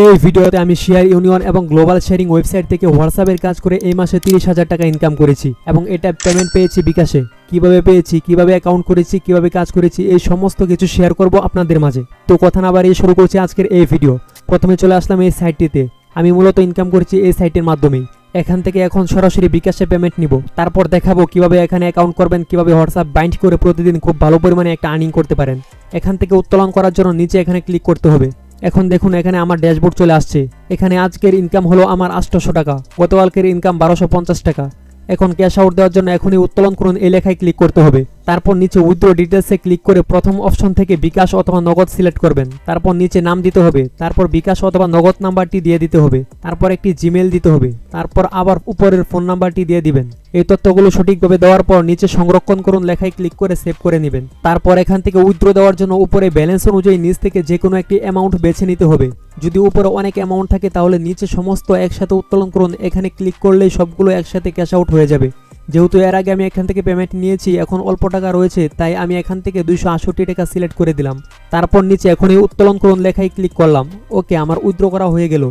এই ভিডিওতে আমি শেয়ার ইউনিয়ন এবং গ্লোবাল শেয়ারিং ওয়েবসাইট থেকে হোয়াটসঅ্যাপের কাজ করে এই মাসে 30,000 টাকা ইনকাম করেছি এবং এটা পেমেন্ট পেয়েছি বিকাশে। কিভাবে পেয়েছি, কিভাবে অ্যাকাউন্ট করেছি, কিভাবে কাজ করেছি, এই সমস্ত কিছু শেয়ার করব আপনাদের মাঝে। তো কথা না বাড়িয়ে শুরু করছি আজকের এই ভিডিও। প্রথমে চলে আসলাম এই সাইটটিতে। আমি মূলত ইনকাম করেছি এই সাইটের মাধ্যমেই। এখান থেকে এখন সরাসরি বিকাশে পেমেন্ট নিব, তারপর দেখাবো কিভাবে এখানে অ্যাকাউন্ট করবেন, কিভাবে হোয়াটসঅ্যাপ বাইন্ড করে প্রতিদিন খুব ভালো পরিমাণে একটা আর্নিং করতে পারেন। এখান থেকে উত্তোলন করার জন্য নিচে এখানে ক্লিক করতে হবে। এখন দেখুন এখানে আমার ড্যাশবোর্ড চলে আসছে। এখানে আজকের ইনকাম হলো আমার 800 টাকা, গতকালকের ইনকাম 1250 টাকা। এখন ক্যাশ আউট দেওয়ার জন্য এখনই উত্তোলন করুন এই লেখায় ক্লিক করতে হবে। তারপর নিচে উইথড্র ডিটেলসে ক্লিক করে প্রথম অপশন থেকে বিকাশ অথবা নগদ সিলেক্ট করবেন। তারপর নিচে নাম দিতে হবে, তারপর বিকাশ অথবা নগদ নাম্বারটি দিয়ে দিতে হবে, তারপর একটি জিমেল দিতে হবে, তারপর আবার উপরের ফোন নাম্বারটি দিয়ে দিবেন। এই তথ্যগুলো সঠিকভাবে দেওয়ার পর নিচে সংরক্ষণ করুন লেখায় ক্লিক করে সেভ করে নেবেন। তারপর এখান থেকে উইথড্র দেওয়ার জন্য উপরে ব্যালেন্স অনুযায়ী নিচ থেকে যে কোনো একটি অ্যামাউন্ট বেছে নিতে হবে। যদি উপরে অনেক অ্যামাউন্ট থাকে তাহলে নিচে সমস্ত একসাথে উত্তোলন করুন। এখানে ক্লিক করলেই সবগুলো একসাথে ক্যাশ আউট হয়ে যাবে। যেহেতু এর আগে আমি এখান থেকে পেমেন্ট নিয়েছি, এখন অল্প টাকা রয়েছে, তাই আমি এখান থেকে 268 টাকা সিলেক্ট করে দিলাম। তারপর নিচে এখনই উত্তোলন করুন লেখায় ক্লিক করলাম। ওকে, আমার উইথড্র করা হয়ে গেল।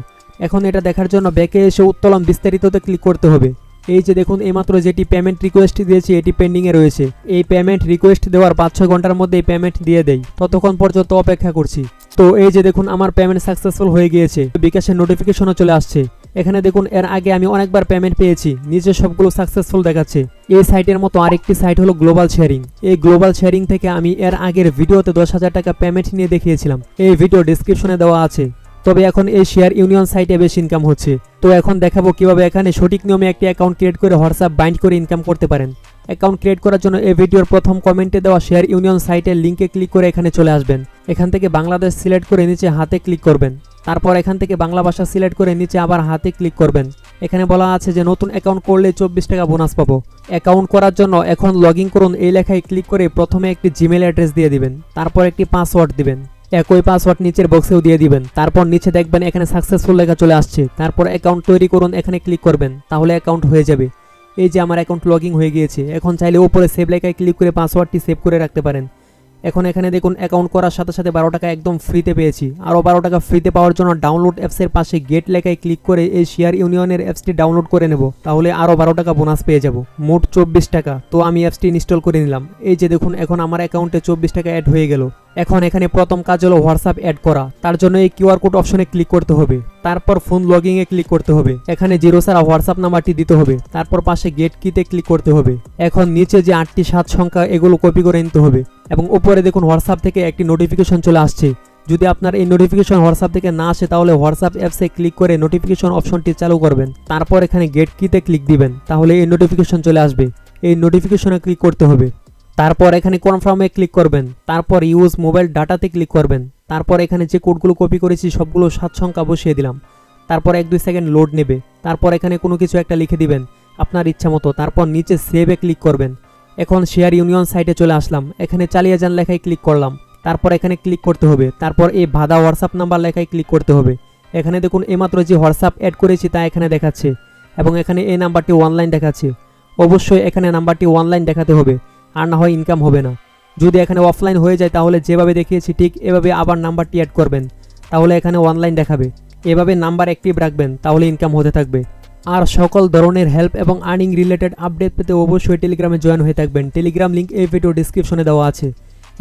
এখন এটা দেখার জন্য ব্যাকে এসে উত্তোলন বিস্তারিততে ক্লিক করতে হবে। এই যে দেখুন এইমাত্র যেটি পেমেন্ট রিকোয়েস্ট দিয়েছি এটি পেন্ডিংয়ে রয়েছে। এই পেমেন্ট রিকোয়েস্ট দেওয়ার 5-6 ঘন্টার মধ্যে পেমেন্ট দিয়ে দেয়, ততক্ষণ পর্যন্ত অপেক্ষা করছি। তো এই যে দেখুন আমার পেমেন্ট সাকসেসফুল হয়ে গিয়েছে, বিকাশের নোটিফিকেশনও চলে আসছে। এখানে দেখুন এর আগে আমি অনেকবার পেমেন্ট পেয়েছি, নিচে সবগুলো সাকসেসফুল দেখাচ্ছে। এই সাইটের মতো আরেকটি সাইট হলো গ্লোবাল শেয়ারিং। এই গ্লোবাল শেয়ারিং থেকে আমি এর আগের ভিডিওতে 10,000 টাকা পেমেন্ট নিয়ে দেখিয়েছিলাম, এই ভিডিও ডিসক্রিপশনে দেওয়া আছে। তবে এখন এই শেয়ার ইউনিয়ন সাইটে বেশি ইনকাম হচ্ছে। তো এখন দেখাবো কিভাবে এখানে সঠিক নিয়মে একটি অ্যাকাউন্ট ক্রিয়েট করে হোয়াটসঅ্যাপ বাইন্ড করে ইনকাম করতে পারেন। অ্যাকাউন্ট ক্রিয়েট করার জন্য এই ভিডিওর প্রথম কমেন্টে দেওয়া শেয়ার ইউনিয়ন সাইটের লিঙ্কে ক্লিক করে এখানে চলে আসবেন। এখান থেকে বাংলাদেশ সিলেক্ট করে নিচে হাতে ক্লিক করবেন। তারপর এখান থেকে বাংলা ভাষা সিলেক্ট করে নিচে আবার হাতে ক্লিক করবেন। এখানে বলা আছে যে নতুন অ্যাকাউন্ট করলে 24 টাকা বোনাস পাবো। অ্যাকাউন্ট করার জন্য এখন লগ ইন করুন এই লেখায় ক্লিক করে প্রথমে একটি জিমেল অ্যাড্রেস দিয়ে দিবেন, তারপর একটি পাসওয়ার্ড দিবেন। একই পাসওয়ার্ড নিচের বক্সেও দিয়ে দিবেন। তারপর নিচে দেখবেন এখানে সাকসেসফুল লেখা চলে আসছে। তারপর অ্যাকাউন্ট তৈরি করুন এখানে ক্লিক করবেন, তাহলে অ্যাকাউন্ট হয়ে যাবে। এই যে আমার অ্যাকাউন্ট লগ ইন হয়ে গিয়েছে। এখন চাইলে উপরে সেভ লেখায় ক্লিক করে পাসওয়ার্ডটি সেভ করে রাখতে পারেন। এখন এখানে দেখুন অ্যাকাউন্ট করার সাথে সাথে 12 টাকা একদম ফ্রিতে পেয়েছি। আরও 12 টাকা ফ্রিতে পাওয়ার জন্য ডাউনলোড অ্যাপসের পাশে গেট লেখায় ক্লিক করে এই শেয়ার ইউনিয়নের অ্যাপসটি ডাউনলোড করে নেব, তাহলে আরও 12 টাকা বোনাস পেয়ে যাব, মোট 24 টাকা। তো আমি অ্যাপসটি ইনস্টল করে নিলাম। এই যে দেখুন এখন আমার অ্যাকাউন্টে 24 টাকা অ্যাড হয়ে গেল। এখন এখানে প্রথম কাজ হলো হোয়াটসঅ্যাপ অ্যাড করা। তার জন্য এই কিউআর কোড অপশনে ক্লিক করতে হবে, তারপর ফোন লগইনে ক্লিক করতে হবে। এখানে 0 ছাড়া হোয়াটসঅ্যাপ নাম্বারটি দিতে হবে, তারপর পাশে গেট কিতে ক্লিক করতে হবে। এখন নিচে যে 8টি 7 সংখ্যা এগুলো কপি করে নিতে হবে এবং উপরে দেখুন হোয়াটসঅ্যাপ থেকে একটি নোটিফিকেশন চলে আসছে। যদি আপনার এই নোটিফিকেশন হোয়াটসঅ্যাপ থেকে না আসে তাহলে হোয়াটসঅ্যাপ অ্যাপসে ক্লিক করে নোটিফিকেশন অপশনটি চালু করবেন। তারপর এখানে গেট কিতে ক্লিক দিবেন, তাহলে এই নোটিফিকেশন চলে আসবে। এই নোটিফিকেশনে ক্লিক করতে হবে। তারপর এখানে কনফার্মে ক্লিক করবেন, তারপর ইউজ মোবাইল ডাটাতে ক্লিক করবেন। তারপর এখানে যে কোডগুলো কপি করেছি সবগুলো 7 সংখ্যা বসিয়ে দিলাম। তারপর 1-2 সেকেন্ড লোড নেবে। তারপর এখানে কোনো কিছু একটা লিখে দিবেন আপনার ইচ্ছা মতো। তারপর নিচে সেভে ক্লিক করবেন। এখন শেয়ার ইউনিয়ন সাইটে চলে আসলাম। এখানে চালিয়ে যান লেখায় ক্লিক করলাম। তারপর এখানে ক্লিক করতে হবে। তারপর এই ভাদা হোয়াটসঅ্যাপ নাম্বার লেখায় ক্লিক করতে হবে। এখানে দেখুন এইমাত্র যে হোয়াটসঅ্যাপ অ্যাড করেছি তা এখানে দেখাচ্ছে এবং এখানে এই নাম্বারটি অনলাইন দেখাচ্ছে। অবশ্যই এখানে নাম্বারটি অনলাইন দেখাতে হবে, আর না হয় ইনকাম হবে না। যদি এখানে অফলাইন হয়ে যায় তাহলে যেভাবে দেখিয়েছি ঠিক এভাবে আবার নাম্বারটি অ্যাড করবেন, তাহলে এখানে অনলাইন দেখাবে। এভাবে নাম্বার অ্যাক্টিভ রাখবেন, তাহলে ইনকাম হতে থাকবে। আর সকল ধরনের হেল্প এবং আর্নিং রিলেটেড আপডেট পেতে অবশ্যই টেলিগ্রামে জয়েন হয়ে থাকবেন। টেলিগ্রাম লিঙ্ক এই ভিডিও ডিসক্রিপশনে দেওয়া আছে।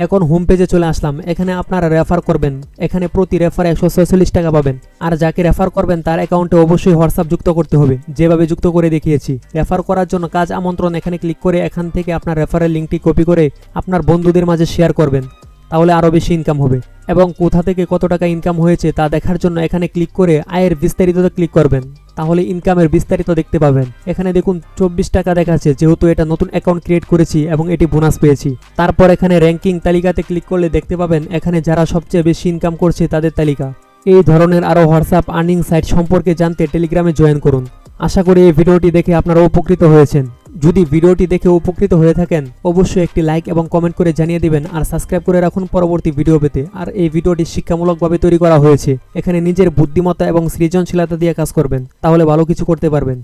এখন হোম পেজে চলে আসলাম। এখানে আপনারা রেফার করবেন। এখানে প্রতি রেফারে 146 টাকা পাবেন। আর যাকে রেফার করবেন তার অ্যাকাউন্টে অবশ্যই হোয়াটসঅ্যাপ যুক্ত করতে হবে, যেভাবে যুক্ত করে দেখিয়েছি। রেফার করার জন্য কাজ আমন্ত্রণ এখানে ক্লিক করে এখান থেকে আপনার রেফারের লিঙ্কটি কপি করে আপনার বন্ধুদের মাঝে শেয়ার করবেন, তাহলে আরও বেশি ইনকাম হবে। এবং কোথা থেকে কত টাকা ইনকাম হয়েছে তা দেখার জন্য এখানে ক্লিক করে আয়ের বিস্তারিততে ক্লিক করবেন, তাহলে ইনকামের বিস্তারিত দেখতে পাবেন। এখানে দেখুন 24 টাকা দেখাচ্ছে, যেহেতু এটা নতুন অ্যাকাউন্ট ক্রিয়েট করেছি এবং এটি বোনাস পেয়েছি। তারপর এখানে র্যাঙ্কিং তালিকাতে ক্লিক করলে দেখতে পাবেন এখানে যারা সবচেয়ে বেশি ইনকাম করছে তাদের তালিকা। এই ধরনের আরও হোয়াটসঅ্যাপ আর্নিং সাইট সম্পর্কে জানতে টেলিগ্রামে জয়েন করুন। আশা করি এই ভিডিওটি দেখে আপনারা উপকৃত হয়েছেন। যদি ভিডিওটি দেখে উপকৃত হয়ে থাকেন অবশ্যই একটি লাইক এবং কমেন্ট করে জানিয়ে দিবেন, আর সাবস্ক্রাইব করে রাখুন পরবর্তী ভিডিও পেতে। আর এই ভিডিওটি শিক্ষামূলকভাবে তৈরি করা হয়েছে। এখানে নিজের বুদ্ধিমত্তা এবং সৃজনশীলতা দিয়ে কাজ করবেন, তাহলে ভালো কিছু করতে পারবেন।